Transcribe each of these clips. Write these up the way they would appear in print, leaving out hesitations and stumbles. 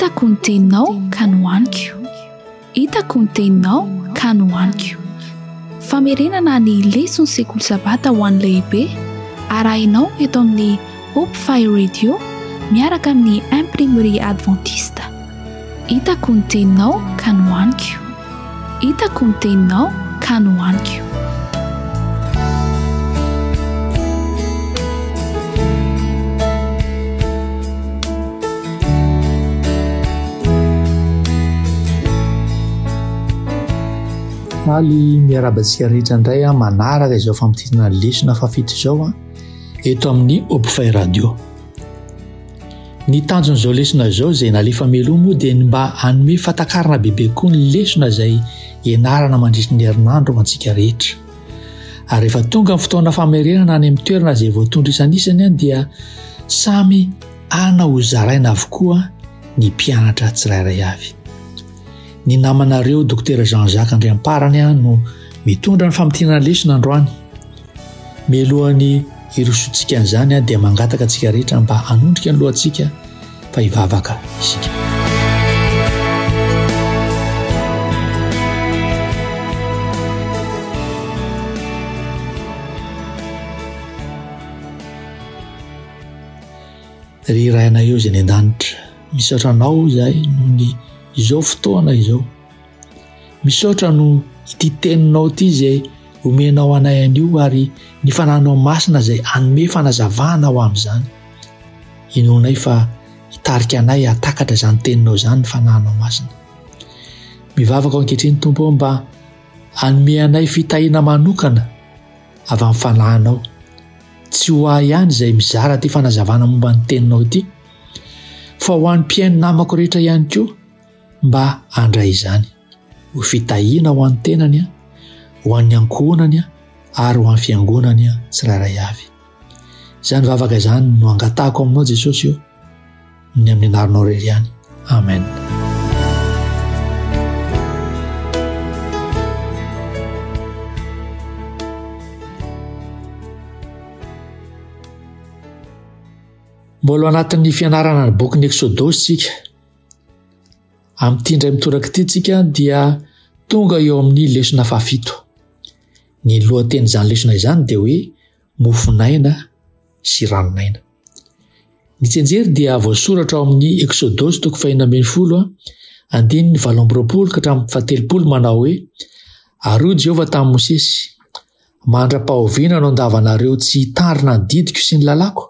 hitako ny teninao ka nohaniko, hitako ny teninao ka nohaniko. Famerenana ny lesona sekoly sabata ho an'ny lehibe arahinao eto amin'ny Hope Fire Radio miaraka amin'ny imprimerie adventiste. Hitako ny teninao ka nohaniko, hitako ny teninao ka nohaniko. Faly miarabantsika rehetra indray manaraka izao fampitirana lesona fafito izao eto amin'ny Hope Fire Radio. Ny tanjon'izao lesona izao izay nalefa melomo dia mba hanome fatakarana bebe koa ny lesona izay ianarana mandritra ny herinandro antsika rehetra. Ary rehefa tonga ny fotoana famerenana any amin'ny toerana izay voatondra isan'isany dia samy ana ho zaraina avokoa ny mpianatra tsirairay avy. Ny namanareo Dr Jean-Jacques Andriamparany no mitondra ny fampitirana lesona androany. Mialohan'ny hirosotsika an'izany dia mangataka antsika rehetra mba hanondrika ny lohantsika fa hivavaka isika. Ry raina eo izay ny an-danitra, misaotra anao izahay noho ny izao fotoana izao. Misaotra no ity teninao ity izay omenao anay anio ary ny fananao masina izay hanome fanazavana ho amin'izany. Inonay fa hitarika anay hatakatra izany teninao izany ny fananao masina. Mivavaka ao ankehitriny Tompo mba hanome anay fitahiana manokana avy amin'ny fanahinao. Tsy ho ahy ihany izay mizara ty fanazavana momba ny teninao ity, fa ho an'ny mpiaino namako rehetra ihany koa mba handray izany. Ho fitahiana ho an'ny tenany, ho an'ny ankohonany ary ho an'ny fiangonany tsirairay avy. Izany vavaka izany no angatahako aminao Jesosy eo, ny amin'ny anaranao irery ihany. Amen. Mbola anatin'ny fianarana ny boky ny Exodosy tsika. Amin'ity indray mitoraka ity tsika dia tonga eo amin'ny lesona fafito. Ny lohateny izany lesona izany dia hoe mofonaina sy ranonaina. Ny tsenjery dia voasoratra ao amin'ny Exodosy 4:20 andininy 7:20 manao hoe: Ary Jehova tamin'i Mosesy, mandra-pahoviana no andavanareo tsy hitandrina ny didiko sy ny lalako.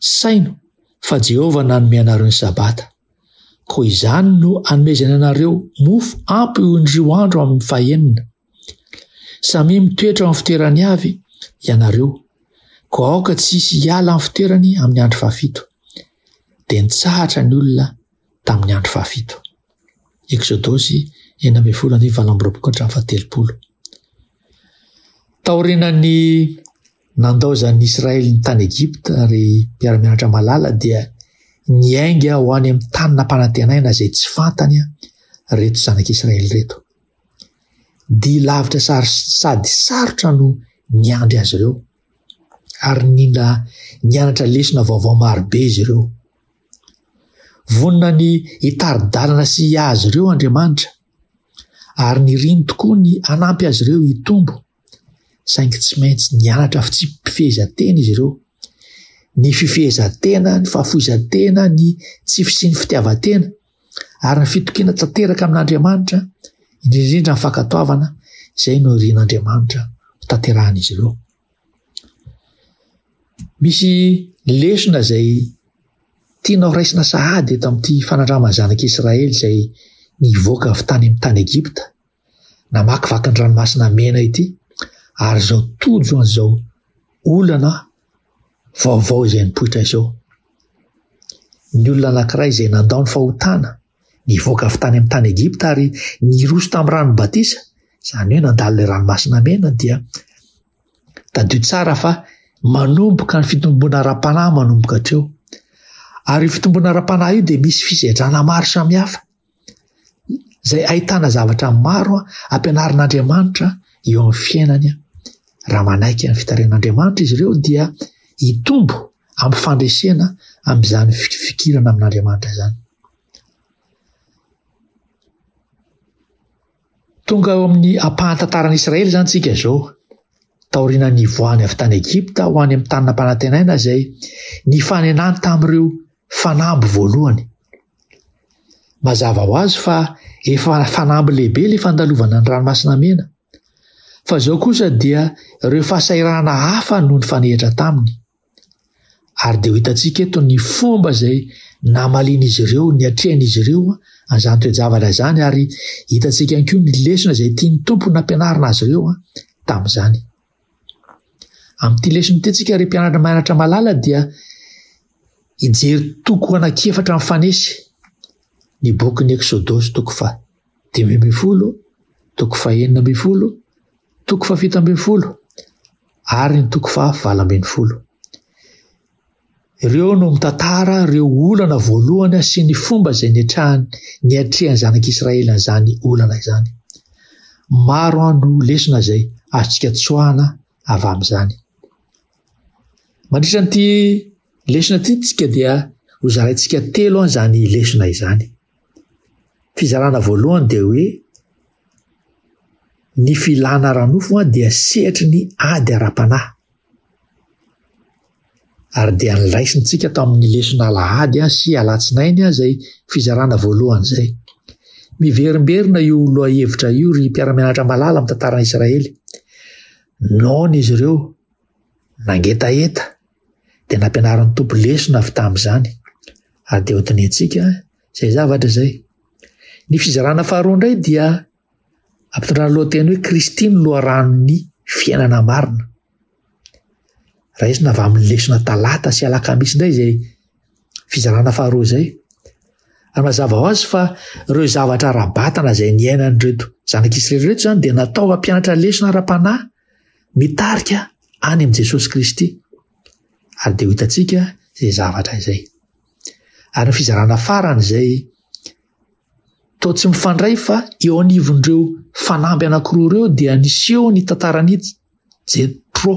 Saino fa Jehova nanome anareo ny sabata. Koa izany no hanomezana anareo mofo ampy ho indroa andro amin'ny fahaenina. Samy mitoetra amin'ny fitoerany avy ianareo, koa aoka tsisy hiala amin'ny fitoerany amin'ny andro fafito. Dia nitsahatra ny olona tamin'ny andro fafito. Exodosy 4:20. Taorinan'ny nandaozan'ny Israely ny tany Egypta ary mpiara-mianatra malala dia niainga ho any amin'ny tany nampanantenaina izay tsy fantany reto zanak'Israely reto. Dia lavitra sady sarotra no niandry azy ireo ary nianatra lesona vaovao marobe izy ireo. Vonona ny hitari-dalana sy azy ireo Andriamanitra ary niriny tokoa ny hanampy azy ireo hitombo, saingy tsy maintsy nianatra fa tsy mpifehezantena izy ireo. Ny fifehezantena, ny fahafohizantena, ny tsy sy ny fitiavatena ary ny fitokiana tanteraka amin'Andriamanitra, indrindra ny fankatoavana izay no irian'Andriamanitra ho tanterahan'izy ireo. Misy lesona izay tianao raisina sahady eto amin'ity fanandraman'ny zanak'Israely izay nivoaka avy tany amin'ny tany Egypta, namakivaky ny ranomasina mena ity, ary zao tojo an'izao olana vaovao izay nipoitra izao. Ny olona anankiray izay nandao ny fahotana nivoaka avy tany amin'ny tany Egypta ary niroso tamin'ny ranobatisa, izany hoe nandalo ilay ranomasina mena, dia tadio tsara fa manomboka ny fitomboana ara-panahy manomboka hatreo. Ary fitomboana ara-panahy io dia misy fisedrana maro samihafa izay ahitana zavatra maro ampianarin'Andriamanitra eo amin'ny fiainany. Raha manaiky ny fitaren'Andriamanitra izy ireo dia hitombo amin'ny fandresena amin'izany fikirana amin'Andriamanitra izany. tonga eo amin'ny ampahantantaran'Israely zany tsika zao taorina ny voany avy tany Egypta ho any amin'ny tanina mpanantenaina izay ny fanenany tamin'ireo fanamby voalohany. Mazava ho azy fa efa fanamby lehibe le fandalovana ny ranomasina mena, fa zao kosa dia ireo fahasairana hafa no ny fanehitra taminy. Ary dia ho hitantsika eto ny fomba izay namaliana izy ireo, ny atrehan'izy ireo an'izany toe-javatra izany, ary hitantsika ihany koa ny lesona izay tiany tompo nampianarina azy ireo tamin'izany. Amin'ity lesona ity tsika ry mpianatra mianatra malala dia hijery toko anankiefatra mifanesy. Ny bokin'ny Exodosy toko 5:12, toko 9:20, toko 7:20 ary ny toko 9:20. Ireo no mitantara ireo olana voalohany sy ny fomba izay ny atrehan'ny zanak'Israely an'izany olana izany. Maro no lesona izay azontsika tsoahana avy amin'izany. Mandritra n'ity lesona ity tsika dia ho zaraintsika telo an'izany lesona izany. Fizarana voalohany dia hoe ny filana ranofo dia sehatry ny ady ara-panahy. Ary dia nylaisintsika tao amin'ny lesona alahady sy alatsinainy izay fizarana voalohany izay. Miverimberina io lohahevitra io ry mpiara-mianatra malala amin'ny tantaran'i Israely. Naona izy ireo nangetaeta dia nampianaran'ny tompo lesona avy tamin'izany. Ary dia hotenentsika izay zavatra izay. Ny fizarana faharoa indray dia ampitondrana lohateny hoe Kristy no loharanon'ny fiainana marina. Raisina avy amin'ny lesona talata sy alakamisy indray izay fizarana faharoa izay. Ary mazava ho azy fa ireo zavatra ara-batana izay niainan'ireto zanak'Israely reto zany dia natao hampianatra lesona ara-panahy mitarika any amin'i Jesosy Kristy. Ary dia ho hitantsika izay zavatra izay. Ary ny fizarana farany izay toa tsy mifandray fa eo anivon'ireo fanamby anankiroa ireo dia niseho ny tantarany Jetro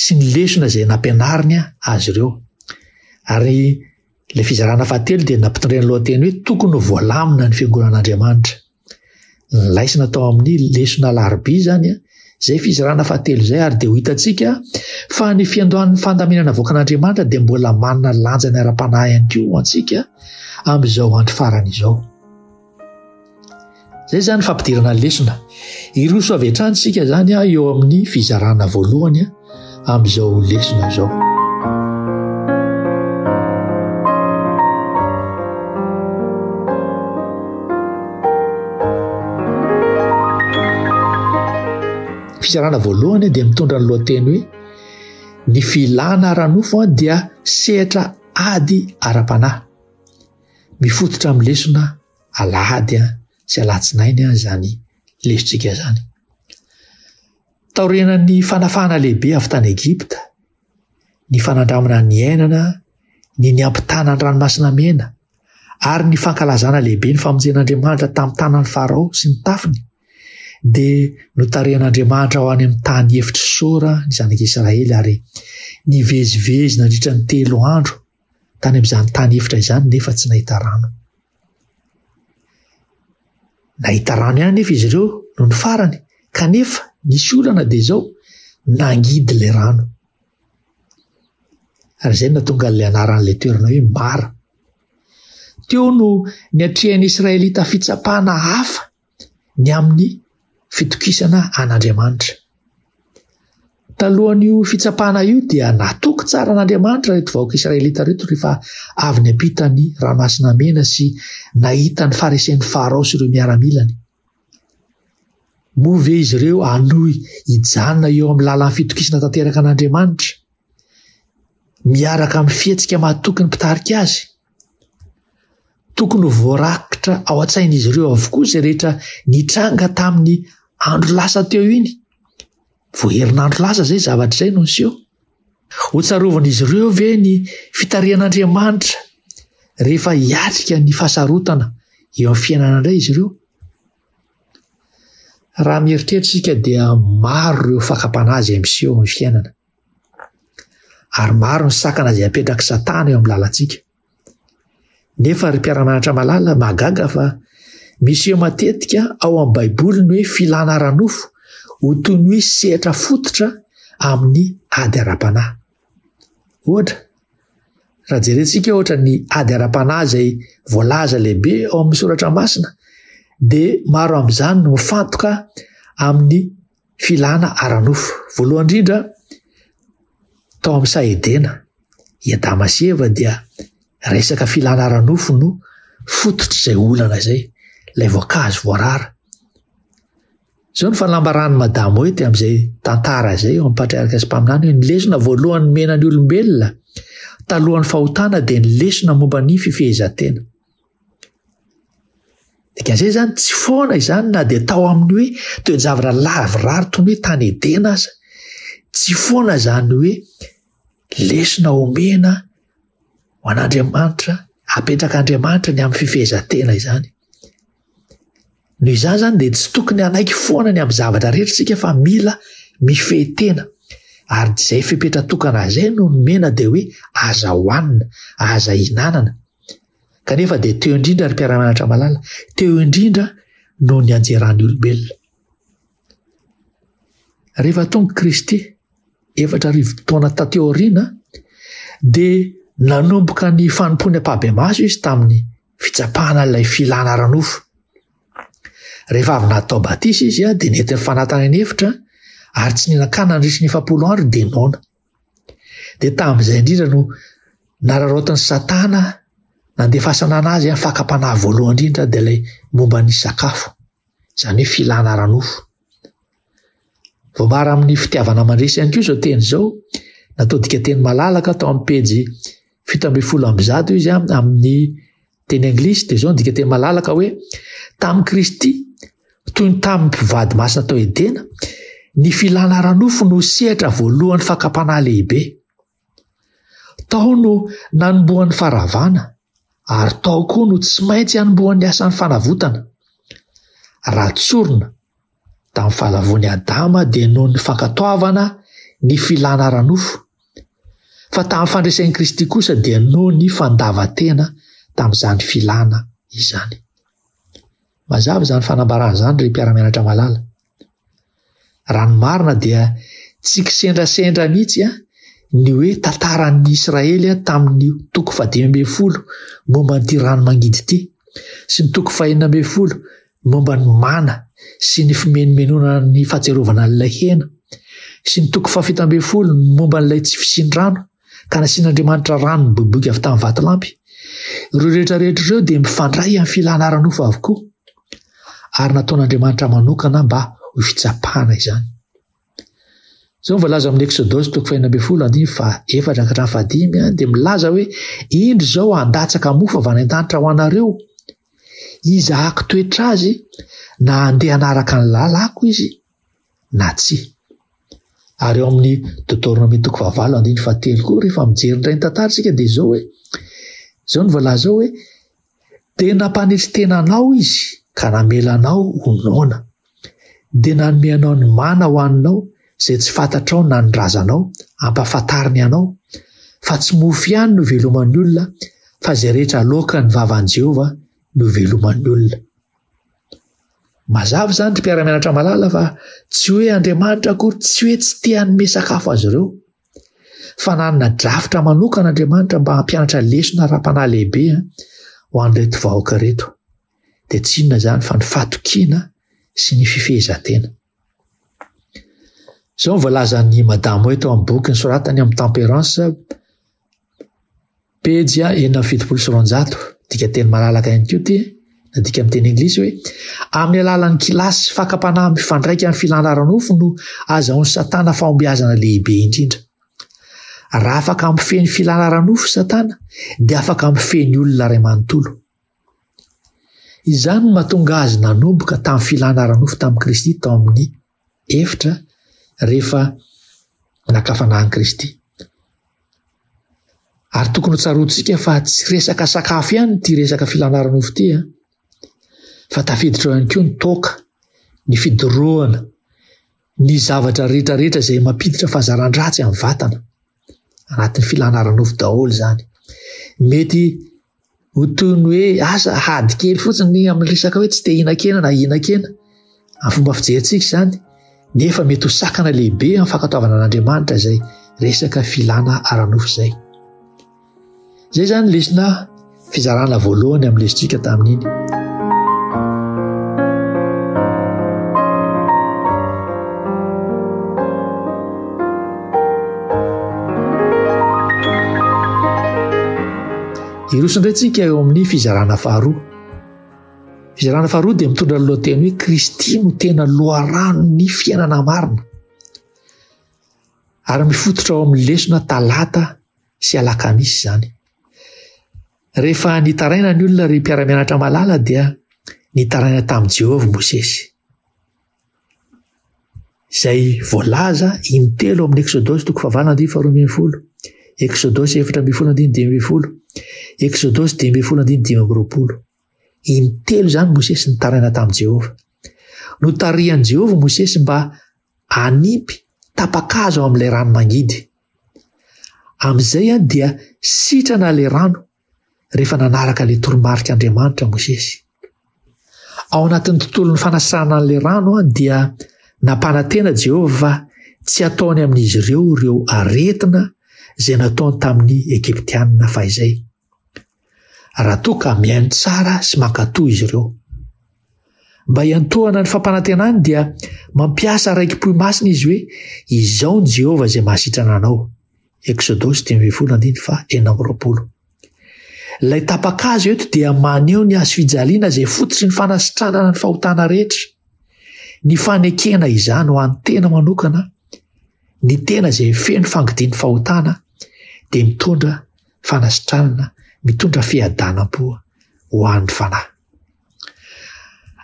sy ny lesona izay nampianariny azy ireo. Ary ilay fizarana fahatelo dia nampitondray ny lohateny hoe tokony ho voalamina ny fiangonan'Andriamanitra. Nilaisina tao amin'ny lesona alarobia izany izay fizarana fahatelo izay. Ary dia ho hitantsika fa ny fiandohan'ny fandaminana voakan'Andriamanitra dia mbola manana lanjany ara-panahy ihany koa antsika amin'izao andro farany izao. Zay zany fampidirana ny lesona. Iroso avy hatrany sika zany eo amin'ny fizarana voalohany amin'izao lesona izao. Fizarana voalohany dia mitondra ny lohateny hoe ny filana ranofo dia sehatra ady ara-panahy. Mifototra amin'ny lesona alahady sy alatsinainy zany lesontsika zany. Taorenan'ny fanafahana lehibe avy tany Egypta, ny fanandramana ny ainana, ny ampitana ny ranomasina mena, ary ny fankalazana lehibe ny famonjen'Andriamanitra tamin'ny tanan'ny Farao sy ny tafiny, dia notarehan'Andriamanitra ao any amin'ny tany efitra sora ny zanak'Israely. Ary nivezivezy nandritra ny 3 andro tany amin'izany tany efitra izany nefa tsy nahita rano. Nahita rano ihany nefa izy ireo no ny farany, kanefa nisy olana dia izao nangidy ilay rano. Ary izay nahatonga ilay anaran'ilay toerana hoe Mara. Teo no ny atrehan'ny Israelita fitsapana hafa ny amin'ny fitokisana an'Andriamanitra. Talohan'io fitsapana io dia natoky tsara an'Andriamanitra reto vahoaka Israelita reto rehefa avy ny ampita ny ranomasina mena sy nahita ny farisean'ny Farao sy ireo miaramilany. Moa ve izy ireo anohy hijanona eo amin'ny lalan'ny fitokisana tanteraka an'Andriamanitra, miaraka amin'ny fihetsika mahatoky ny mpitarika azy? Tokony ho voarakitra ao an-tsain'izy ireo avokoa izay rehetra nitranga tamin'ny andro lasa teo iny. Voaherinandro lasa izay zavatra izay no niseho. Ho tsarovana ireo ve ny fitarihan'Andriamanitra rehefa hiatrika ny fahasarotana eo amin'ny fiainana indray izy ireo? Raha mieritreritra dia maro ireo fakapanazy miseho amin'ny fiainana. Ary maro ny sakana izay apetraka Satana eo amin'ny lalantsika. Nefa ry mpiara-mianatra malala mahagaga fa misy eo matetika ao amin'ny baiboly ny hoe filana ranofo ho toy ny hoe sehatra fototra amin'ny ady ara-panahy. Ohatra, raha jerentsika ohatra ny ady ara-panahy izay voalaza lehibe ao amin'ny soratra masina, dia maro amin'izany no mifantoka amin'ny filana aranofo. Voalohany indrindra, tao amin'ny Saedena, i Adama sy Eva dia resaka filana aranofo no fototra izay olana izay, ilay voankazo voarara. Izao ny fahalambarany Madamo Hoety amin'izay tantara izay eo amin'ny patriarika sy mpaminany hoe ny lesona voalohany mena ny olombelona talohan'ny fahotana dia ny lesona momba ny fifehezantena. Dikan'izay izany tsy foana izany na dia tao amin'ny hoe toe-javatra lavorary toy ny hoe tany Edena aza, tsy foana izany hoe lesona omena ho an'Andriamanitra, apetrak'Andriamanitra ny amin'ny fifehezantena izany. Noho izany izany dia tsy tokony hanaiky foana ny amin'ny zavatra rehetra sika fa mila mifehy-tena, ary izay fipetra-tokana izay no nomena dia hoe aza hohanina, aza hinanana. Kanefa dia teo indrindra ry mpiara-mianatra malala, teo indrindra no ny anjeran'ny olombelona. Rehefa tonga Kristy 4,000 taona tateo aoriana dia nanomboka ny fanompony ampabe-maso izy tamin'ny fitsapahana ilay filana ranofo. Rehefa avy natao batisa izy dia nentin'ny fanatana ny hevitra ary tsy nihinan-kanina nandritra ny 7 andro dia naona. Dia tamin'izay indrindra no nararaotiny Satana nandefasana anazy amin'ny fakapanahy voalohany indrindra dia ilay momba ny sakafo, izany hoe filana ranofo. Voamara amin'ny fitiavana mandresy ihany koa izao teny izao, natao dikateny malalaka tao amin'ny pejy 700 izy amin'ny teny anglisy, dia izao ny dikateny malalaka hoe tamin'ny Kristy toy ny tamin'ny mpivady masina tao Edena, ny filana ranofo no sehatra voalohany fakapanahy lehibe. Tao no nanombohan'ny faravana, ary tao koa no tsy maintsy hanombohan'ny asan'ny fanavotana. Raha tsorina tamin'ny fahalavon'ny Adama dia noho ny fankatoavana ny filana ranofo, fa tamin'ny fandraisan'i Kristy kosa dia noho ny fandavan-tena tamin'izany filana izany. Mazava izany fanambarana izany ry mpiara-mianatra malala. Raha ny marina dia tsy kisendrasendra mihitsy ny hoe tantaran'ny Israely tamin'ny toko 510 momba n'ity rano mangidy ity, sy ny toko 410 momba ny mana sy ny fimenimenoana ny fahatsiarovana n'ilay hena, sy ny toko 710 momba n'ilay tsy fisin-drano ka nasian'Andriamanitra rano miboiboika avy tamin'ny vatolampy. Ireo rehetrarehetra ireo dia mifandray amin'ny filana ranofo avokoa, ary nataon'Andriamanitra manokana mba ho fitsapahana izany. Izao voalaza amin'ny Eksodosy toko 4:4-5 dia milaza hoe indro izao handatsaka mofo avy any an-danitra ho anareo, iza hako toetra azy na handeha hanaraka ny lalako izy na tsy. Ary eo amin'ny Deutéronome toko 9:7 koa rehefa mijery indray ny tantarisika dia izao ny voalaza hoe dia nampanetry-tena anao izy ka namelanao ho noana, dia nanome anao ny mana ho aninao izay tsy fantatrao na ny razanao ampahafantariny anao, fa tsy mofo ihany no veloman'ny olona, fa izay rehetra loaka ny vavan'i Jehovah no veloman'ny olona. Mazava izany ry mpiara-mianatra malala fa tsy hoe Andriamanitra akory tsy hoe tsy te hanome sakafo azy ireo, fa nanana drafitra manokana Andriamanitra mba hampianatra lesona ara-panahy lehibe ho an'ireto vahoaka reto. Dia tsy inona izany fa ny fatokiana sy ny fifehezantena. Izao ny voalazan'ny Madamo Hoety ao amin'ny boky nisoratany amin'ny Tempérance, pejy 470, dikateny malalaka ihany koa ity, nadika amin'ny teny anglisy hoe amin'ny alalan'ny kilasy sy fakapanahy mifandraika amin'ny filana ranofo no azahoan'ny Satana fahombiazana lehibe indrindra. Raha afaka mifehy ny filana ranofo Satana dia afaka mifehy ny olona ray manontolo. Izany no mahatonga azy nanomboka tamin'ny filana ranofo tamin'ny Kristy tao amin'ny efitra rehefa nakafanan'i Kristy. Ary tokony ho tsaroantsika fa tsy resaka sakafo ihany ity resaka filana ranofo ity, fa tafiditra ihany koa ny toaka, ny fidorohana, ny zavatra rehetrarehetra izay mampiditra fahazaran-dratsy amin'ny vatana anatin'ny filana ranofo daholo izany. Mety ho toy ny hoe asa hady kely fotsiny amin'ny resaka hoe tsy te hinan-kena na hinan-kena amin'ny fomba fijerentsika zany, nefa mety ho sakana lehibe amin'ny fankatoavana an'Andriamanitra izay resaka filana ara-nofo izay. Izay zany lesona fizarana voalohany amin'ny lesitsika tamin'iny. Irosindretsika eo amin'ny fizarana faharoa. Fizarana faharoa dia mitondra ny lohateny hoe Kristy no tena loharano ny fiainana marina, ary mifototra ao amin'ny lesona talata sy alakamisy izany. Rehefa nitaraina ny olona ry mpiara-mianatra malala dia nitaraina tamin'i Jehovah Mosesy, izay voalaza intelo amin'ny Exodosy 4:12, Exodosy 4:12, Exodosy 10:19. Intelo zany Mosesy nitaraina tamin'i Jehovah. Notarihan'i Jehovah Mosesy mba hanimpy tapakazo ao amin'ilay rano mangidy. Amin'izay dia sitrana ilay rano rehefa nanaraka ilay toromarik'Andriamanitra Mosesy. Ao anatin'ny tontolon'ny fanasana an'ilay rano dia nampanantena Jehovah tsy ataony amin'izy ireo aretina izay nataony tamin'ny Egyptianina fahizay, raha toa ka mihaino tsara sy mankatoa izy ireo. Mba hiantohana ny fampanantenany dia mampiasa raiki-poy masina izy hoe izao ny Jehovah izay mahasitrana anao. Exodosy 10:20. Ilay tapakazo eto dia maneho ny hazo fijaliana izay fototry ny fanasitranana ny fahotana rehetra. Ny fanekena izany ho an'ny tena manokana, ny tena izay feno fangidin'ny fahotana dia mitondra fanasitranana, mitondra fiadanam-po ho an'ny fanahy.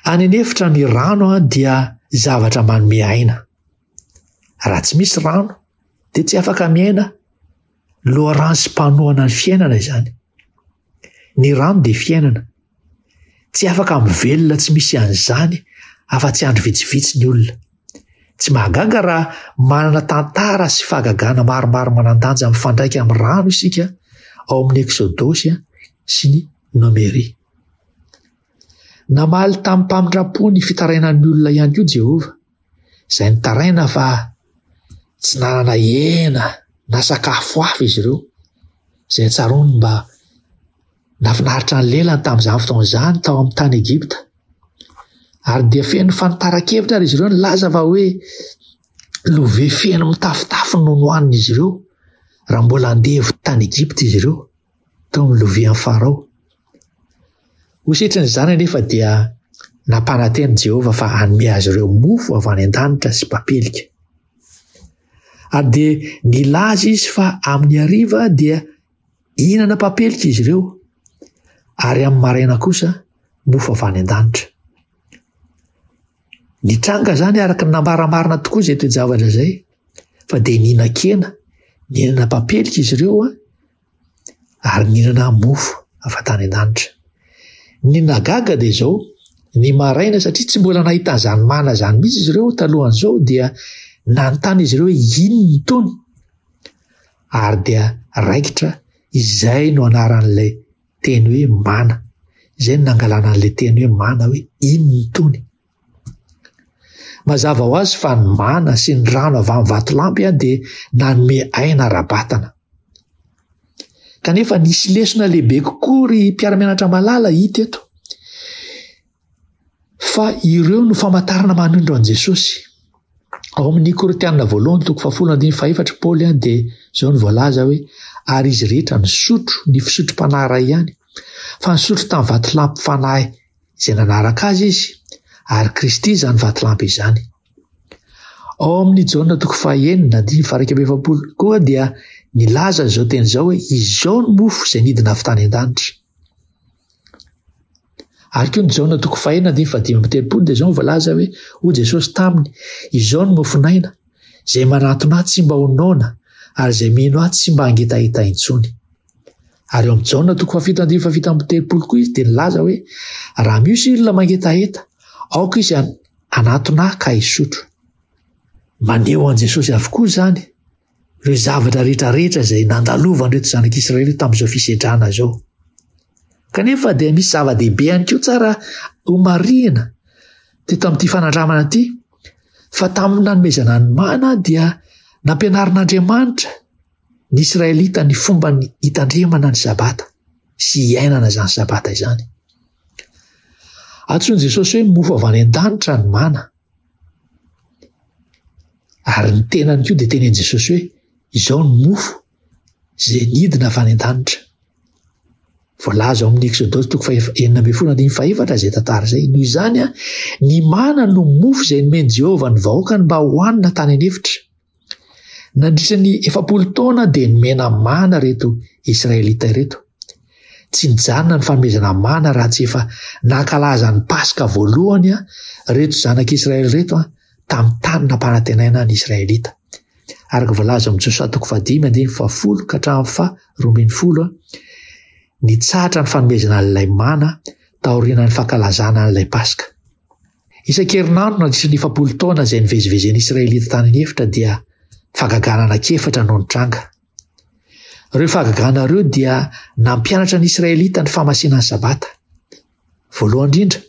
Any anefitra ny rano dia zavatra manome aina. Raha tsy misy rano dia tsy afaka miaina. Loharano sy mpanohana ny fiainana izany. Ny rano dia fiainana. Tsy afaka mivelona tsy misy an'izany afa-tsy andro vitsivitsy ny olona. Tsy mahagaga raha manana tantara sy fahagagana maromaro manan-danja mifandraika amin'ny rano isika ao amin'ny Exodosy sy ny Nomery. Namaly tamin'ny mpamindrapo ny fitarainan'ny olona ihany koa Jehovah, izay nitaraina fa tsy nanana hena na sakafo hafa izy ireo, izay tsaroany mba nafinaritra ny lelany tamin'izany fotoan'izany tao amin'ny tany Egypta. Ary dia feno fanitaran-kevitra izy ireo nilaza fa hoe lovia feno mitafitafy no nohaniny izy ireo raha mbola andeha tany Egypta izy ireo tao amin'ny lovian'ny Farao. Hositran'izany anefa dia nampananteny Jehovah fa hanome azy ireo mofo avy any an-danitra sy papelika. Ary dia nilaza izy fa amin'ny hariva dia hihinana papelika izy ireo, ary amin'ny maraina kosa mofo avy any an-danitra. Nitranga zany araka ny nambaramarina tokoa izay toe-javatra izay, fa dia nihinan-kena, nihinana papelika izy ireo ary nihinana mofo avy tany an-danitra. Ny nagaga dia izao, ny maraina satria tsy mbola nahita an'izany mana zany mihitsy izy ireo talohan'izao dia nanontany izy ireo inona itony, ary dia raikitra izay no anaran'ilay teny hoe mana, izay no nangalana an'ilay teny hoe mana hoe inona itony. Mazava ho azy fa ny mana sy ny rano avy amin'ny vatolampy dia nanome aina ara-batana. Kanefa nisy lesona lehibe kokoa ry mpiara-mianatra malala hita eto, fa ireo no famantarana manondro an' Jesosy. Ao amin'ny Korintianina 1:14 Paoly dia izao no voalaza hoe ary izy rehetra nisotro ny fisotrom-panahy ihany, fa nisotro tamin'ny vatolampy fanahy izay nanaraka azy izy, ary Kristy izany vatolampy izany. Ao amin'ny Jaona 1:6 koa dia nilaza izao teny izao hoe izao ny mofo izay nidina avy tany an-danitra. Ary koa ny Jaona 1:5 dia izao voalaza hoe ho Jesosy taminy, izao ny mofinaina izay manantona ahy tsy mba ho noana, ary izay mino ahy tsy mba hangetaheta intsony. Ary eo amin'ny Jaona 7:7 koa izy dia nilaza hoe raha misy olona mangetaheta, aoka izy anatona ahy ka hisotro. Maneho an' Jesosy avokoa zany ireo zavatra rehetrarehetra izay nandalovan'ireto zanak'Israely tamin'izao fisedrana izao. kanefa dia misy zava-dehibe ihany koa tsara homarihana teto amin'ity fanandramana ity fa tamin'ny nanomezana ny mana dia nampianarin'Andriamanitra ny Israelita ny fomba ny hitandremana ny sabata sy iainana izany sabata izany. Antsoiny Jesosy hoe mofo avy any an-danitra ny mana. Ary ny tenany koa dia tenen'i Jesosy hoe izao ny mofo izay nidina avy any an-danitra. Voalaza ao amin'ny Exodosy 9:4 izay tantara izay. Noho izany ny mana no mofo izay nomeny Jehovah ny vahoakany mba hohanina tany anefitra. Nandritra ny 700 taona dia nomena mana reto Israelita reto. Tsy nijanona ny fanomezana mana raha tsy efa nankalaza ny Paska voalohany reto zanak'Israely reto tamin'ny tany nampanantenaina ny Israelita. Araka voalaza amin'ny Joshua 5:10 ka hatramin'ny 12:20 nitsahatra ny fanomezana an'ilay mana taorian'ny fankalazana an'ilay Paska. Isan-kerinandro nandritra ny 700 taona izay nivezivezen'ny Israelita tany anefitra dia fagagana anankefatra no nitranga. Ireo fagagana ireo dia nampianatra ny Israelita ny famasinany sabata. Voalohany indrindra,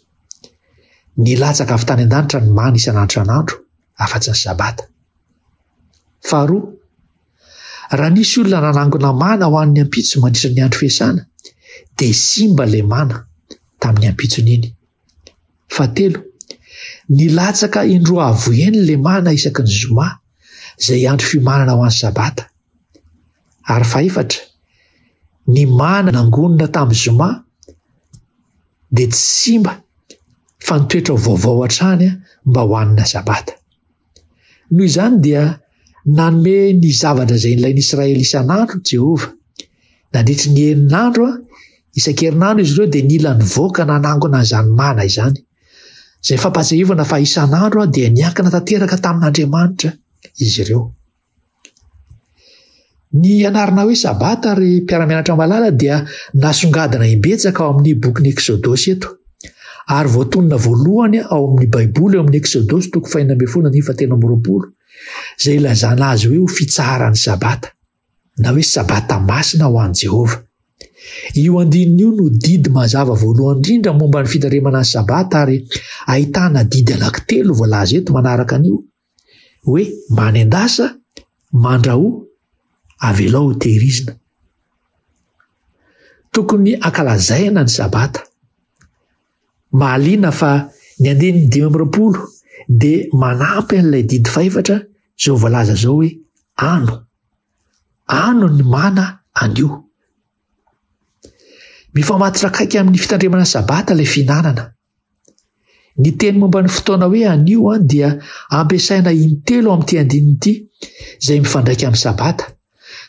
nilatsaka avy tany an-danitra ny mana isan'andro afa-tsy ny sabata. Faharoa, raha nisy olona nanangona mana ho an'ny ampitso mandritra ny andro fiasana dia simba ilay mana tamin'ny ampitsony iny. Fahatelo, nilatsaka indroa avoeny ilay mana isaky ny zoma izay andro fiomanana ho an'ny sabata. Ary fahaefatra, ny mana nangonina tamin'ny zoma dia tsy simba fa nitoetra vaovao hatrany mba ho an'ny sabata. Noho izany dia nanome ny zavatra izay nilain'ny Israely isan'andro Jehovah. Nandritra ny herinandro isan-kerinandro izy ireo dia nila nivoaka nanangona izany mana izany. Izay fampatsiahivana fa isan'andro dia niankina tanteraka tamin'Andriamanitra izy ireo. Ny anarana hoe sabata ary mpiara-mianatra malala dia nasongadina imbetsaka ao amin'ny bokin'ny Exodosy eto. Ary voatonona voalohany ao amin'ny Baiboly ao amin'ny Exodosy 4:13 izay ilazana azy hoe ho fitsaharan'ny sabata na hoe sabata masina ho an'i Jehovah. Io andininy io no didy mazava voalohany indrindra momba ny fitandremana ny sabata ary ahitana didy anankitelo voalaza eto manaraka an'io hoe many an-dasa, mandraho, avelao ho tehirizina. Tokony ankalazaina ny sabata. Mahaliana fa ny andininy 5:20 dia manampy an'ilay didy faefatra izao voalaza zao hoe ano ny mana anio. Mifamatotra akaiky amin'ny fitandremana sabata ilay fihinanana. Ny teny momba ny fotoana hoe anio dia ampiasaina intelo amin'ity andininy ity izay mifandraika amin'ny sabata,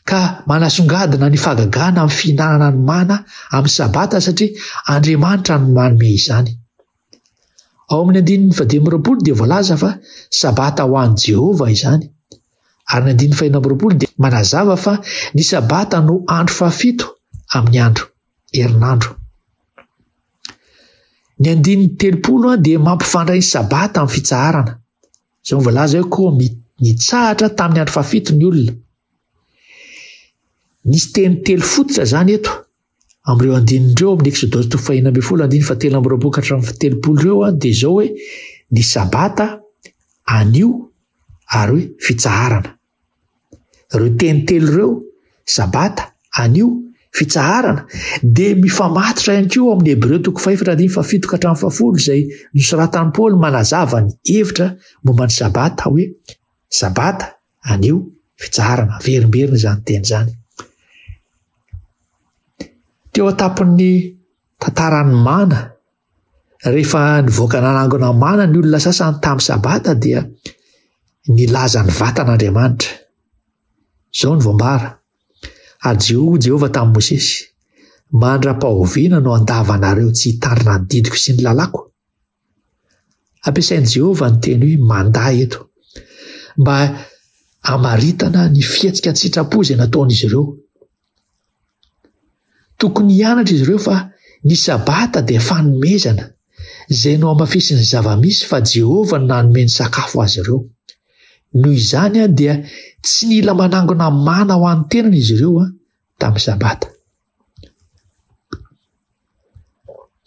ka manasongadina ny fagagana amin'ny fihinanana ny mana amin'ny sabata satria Andriamanitra no manome izany. Ao amin'ny andininy 10:20 dia voalaza fa sabata ho an'i Jehovah izany. Ary ny andininy 11:20 dia manazava fa ny sabata no andro fahafito amin'ny andro herinandro. Ny andininy 30 dia mampifandray ny sabata amin'ny fitsaharana. Izao voalaza hoe koa nitsahatra tamin'ny andro fahafito ny olona. Nisy teny telo fototra izany eto amin'ireo andinin'ireo amin'ny Exodosy 4:13-17 ireo dia izao hoe ny sabata, anio ary hoe fitsaharana. Ireo teny telo ireo, sabata, anio, fitsaharana, dia mifamatotra ihany koa amin'ny Hebreo 4:7-7 izay nosoratan'i Paoly manazava ny hevitra momba ny sabata hoe sabata, anio, fitsaharana. Verimberina izany teny izany. Teo an-tapon'ny tantaran'ny mana, rehefa nivoaka nanangona mana ny olona sasany tamin'ny sabata dia nilaza ny vatan'Andriamanitra. Izao ny voambara. Ajeho Jehovah tamin'i Mosesy, mandra-pahoviana no andavanareo tsy hitandrina ny didiko sy ny lalako. Ampiasain'i Jehovah ny teny hoe manday eto mba hamaritana ny fihetsika ny sitrapo izay nataon'izy ireo. Tokony hianatra izy ireo fa ny sabata dia fanomezana izay no amafisin'ny zavamisy fa Jehovah no nanome ny sakafo azy ireo. Noho izany dia tsy nila manangona mana ho an'ny tenany izy ireo tamin'ny sabata.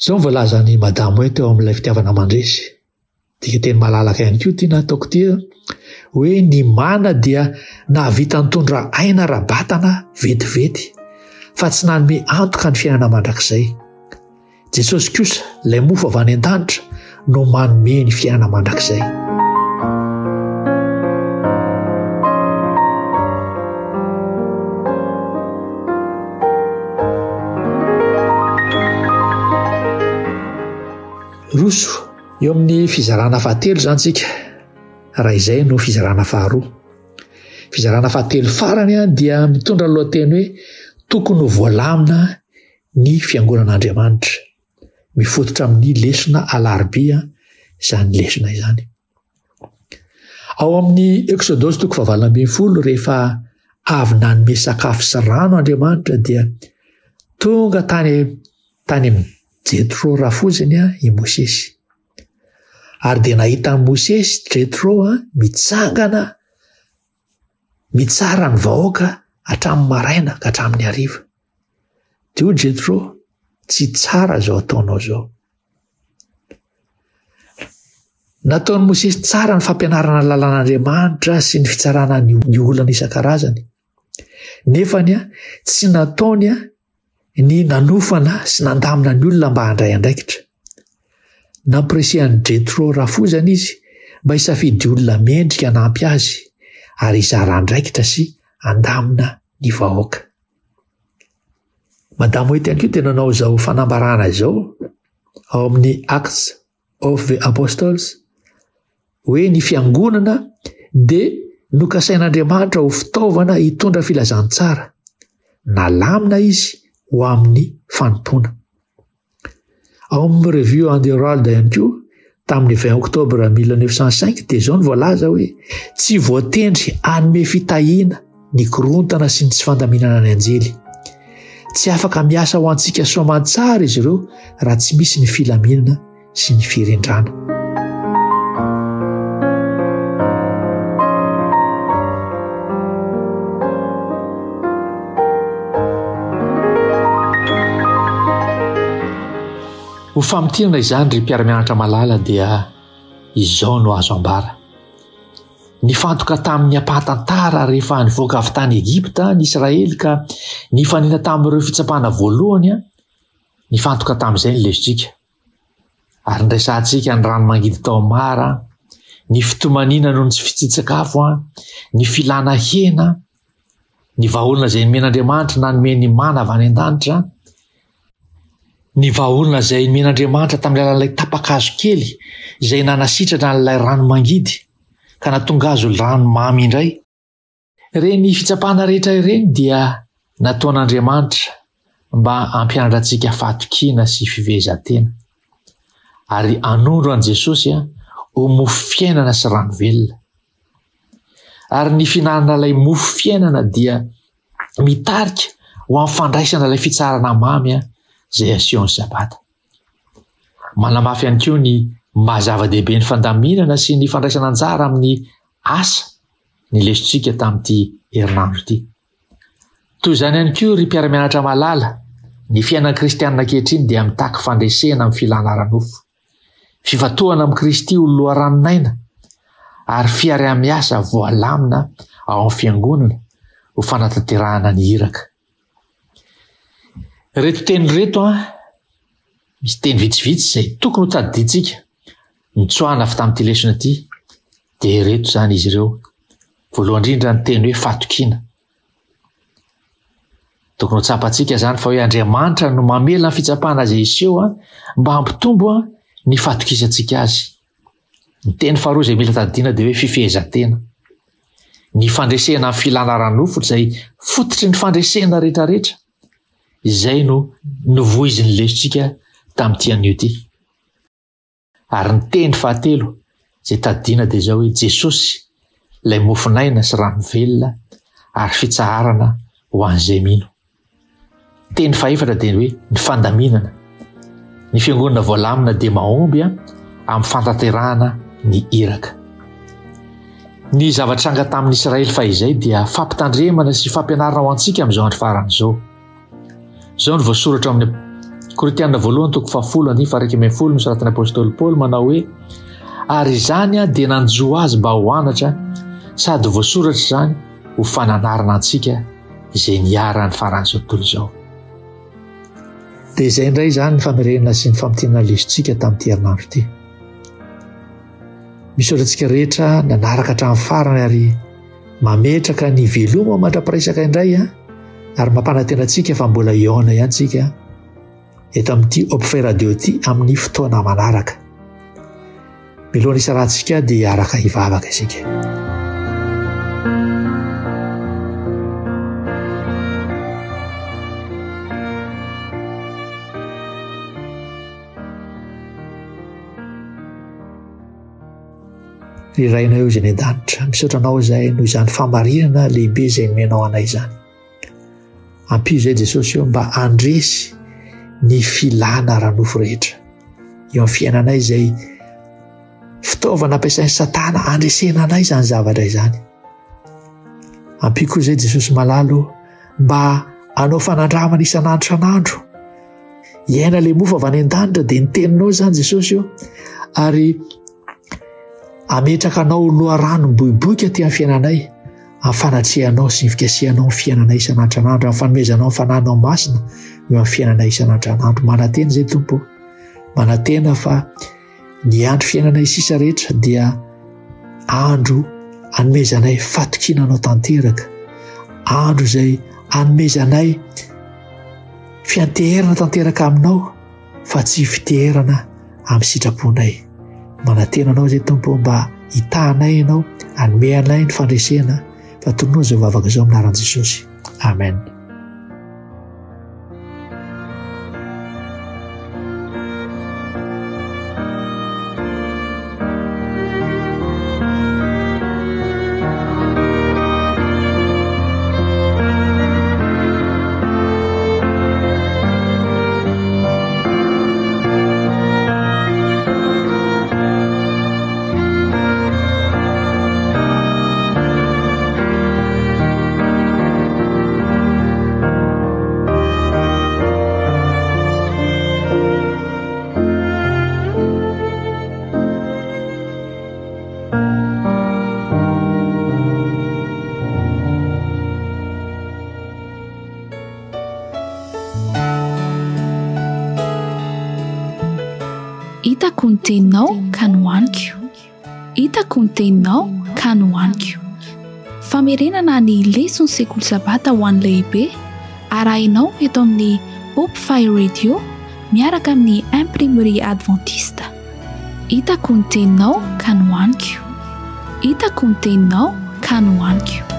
Zao mivolaza ny madamo hoe teo amin'ilay fitiavana mandresy. Dika teny malalaka ihany koa tia nataoko tia hoe ny mana dia nahavita nitondra aina rabatana vetivety fa tsy nanome antoka ny fiainana mandrakizay. Jesosy kosa ilay mofo avy any an-danitra no manome ny fiainana mandrakizay. Roso eo amin'ny fizarana fahatelo zany tsika, raha izay no fizarana faharoa. Fizarana fahatelo farany dia mitondra ny lohateny hoe tokony ho voalamina ny fiangonan'Andriamanitra, mifototra amin'ny lesona alarobia izany lesona izany. Ao amin'ny Exodosy 20 rehefa avy nanome sakafo sy rano Andriamanitra dia tonga tany Jetro rafoziny i Mosesy. Ary dia nahita ny Mosesy Jetro mitsangana mitsara ny vahoaka hatramin'ny maraina ka hatramin'ny hariva. Dio Jetro, tsy tsara zao ataonao zao. Nataon'ny Mosesy tsara ny fampianarana lalàn'Andriamanitra sy ny fitsarana ny olana isan-karazany. Nefany tsy nataony ny nanofana sy nandamina ny olona mba handray andraikitra. Nampiresehan'ny Jetro rafozany izy mba hisafidy olona mendrika hanampy azy ary hizara andraikitra sy handamina ny vahoaka. Madamo hoe ihany koa tena nanao izao fanambarana izao ao amin'ny Acts of the Apostles hoe ny fiangonana dia nokasain'Andriamanitra ho fitaovana hitondra filazantsara, nalamina izy ho amin'ny fanompoana. Ao amin'ny Review on the Herald ihany koa tamin'ny 20 Oktobra 1905 dia izao ny voalaza hoe tsy voatendry hanome fitahiana ny korontana sy ny tsy fandaminana ny anjely. Tsy afaka miasa ho antsika soamantsara izy ireo raha tsy misy ny filaminana sy ny firendrana. Ho famitirana izany ry mpiara-mianatra malala dia izao no azo ambara. Nifantoka tamin'ny ampahatantara rehefa nivoaka avy tany Egipta ny Israely ka nifanina tamin'ireo fitsapana voalohany, nifantoka tamin'izay ny lesitsika. Ary niraisantsika ny rano mangidy tao Mara, ny fitomanina noho ny tsy fitsitsakafo, ny filana hena, ny vahaolona izay nomen'Andriamanitra nanome ny mana avy any an-danitra, ny vahaolona izay nomen'Andriamanitra tamin'ny alalan'ilay tapakazo kely izay nanasitrana n'ilay rano mangidy ka nahatonga azy rano mamy indray. Ireny fitsapana rehetra ireny dia nataon'Andriamanitra mba hampianatra antsika fahatokiana sy fivezan-tena ary hanondro an Jesosy ho mofo fiainana sy rano velona. Ary ny fihinanana ilay mofo fiainana dia mitarika ho amin'ny fandraisana ilay fitsarana mamy izay asehon'ny sabata. Manamafy ihany koa ny mahazava-dehibe ny fandaminana sy ny fandraisana anjara amin'ny asa ny lesitsika tamin'ity herinandro ity. Toy izany ihany koa ry mpiara-mianatra malala, ny fiainan'ny kristianina ankehitriny dia mitaky fandresena amin'ny filana ara-nofo, fifatohana amin'ny Kristy ho loharanon-aina ary fiara-miasa voalamina ao amin'ny fiangonana ho fanatanterahana ny iraka. Reto teny reto misy teny vitsivitsy izay tokony ho tadidintsika nitsoahana avy tamin'ity lesona ity dia reto izany izy ireo. Voalohany indrindra ny teny hoe fahatokiana. Tokony ho tsapantsika izany fa hoe Andriamanitra no mamela ny fitsapana azy iseho mba hampitombo ny fahatokisantsika azy. Ny teny faharoa izay mila tadidiana dia hoe fifehezan-tena. Ny fandresena amin'ny filana ara-nofo izay fototry ny fandresena rehetrarehetra izay no novoizin'ny lesitsika tamin'ity anio ity. Ary ny teny fahatelo izay tadidiana dia izao hoe Jesosy ilay mofinaina sy rano velona ary fitsaharana ho an'izay mino. Teny fahaefatra dia hoe ny fandaminana. Ny fiangonana voalamina dia mahomby amin'ny fantanterahana ny iraka. Ny zavatranga tamin'ny Israely fahizay dia fampitandremana sy fampianarana ho antsika amin'izao andro farany izao. Izao no voasoratra amin'ny Korinthiana voalohany toko 10:1-12 misoratan'ny apôstôly Paoly manao hoe ary izany a dia nanjo azy mba ho anatra sady voasoratra izany ho fananarana antsika izay niarany faran'izao tontolo izao. Dia izay indray izany ny famerenana sy ny famitianana lezontsika tamin'ity herinandro ity. Misaorantsika rehetra nanaraka hatramin'ny farany ary mametraka ny veloma mandraparisaka indray ary mampanantena antsika fa mbola iona ihany tsika eto amin'ity Hope Radio ity amin'ny fotoana manaraka. Milohan'ny isarantsika dia araka hivavaka isika. Riraina eo izay ny an-danitra, misaotra anao izay noho izany famarinana lehibe izay menao anay izany. Ampio izay Jesosy eo mba andresy ny filana ranofo rehetra eo amin'ny fiainanay izay fitaovana ampiasain'ny Satana andresena anay izany zavatra izany. Ampio koa izay Jesosy malalo mba anao fanandramana isan'andro san'andro. Iaina le mofo avy any an-danitra dia niteninao izany Jesosy eo ary ametraka anao loharano miboiboika ty amin'ny fiainanay, amin'ny fanatsehanao sy ny fikasihanao ny fiainanay isan'andro san'andro, amin'ny fanomezanao ny fananao masina eo amin'ny fiainanay isan'andro san'andro. Manantena izay Tompo, manantena fa ny andro fiainanay sisa rehetra dia andro anomezanay fatokinanao tanteraka, andro izay anomezanay fianteherana tanteraka aminao fa tsy fiteherana amin'ny sitraponay. Manantena anao izay Tompo mba hitahanay ianao, hanome anay ny fandresena fa tonoa izao vavaka izao amin'ny anaran'i Jesosy. Amen. Hitako ny teninao ka nohaniko. Hitako ny teninao ka nohaniko. Famerenana ny lesona sekoly sabata ho an'ny lehibe arahinao eto amin'ny Hope Radio miaraka amin'ny imprimerie adventiste. Hitako ny teninao ka nohaniko. Hitako ny teninao ka nohaniko.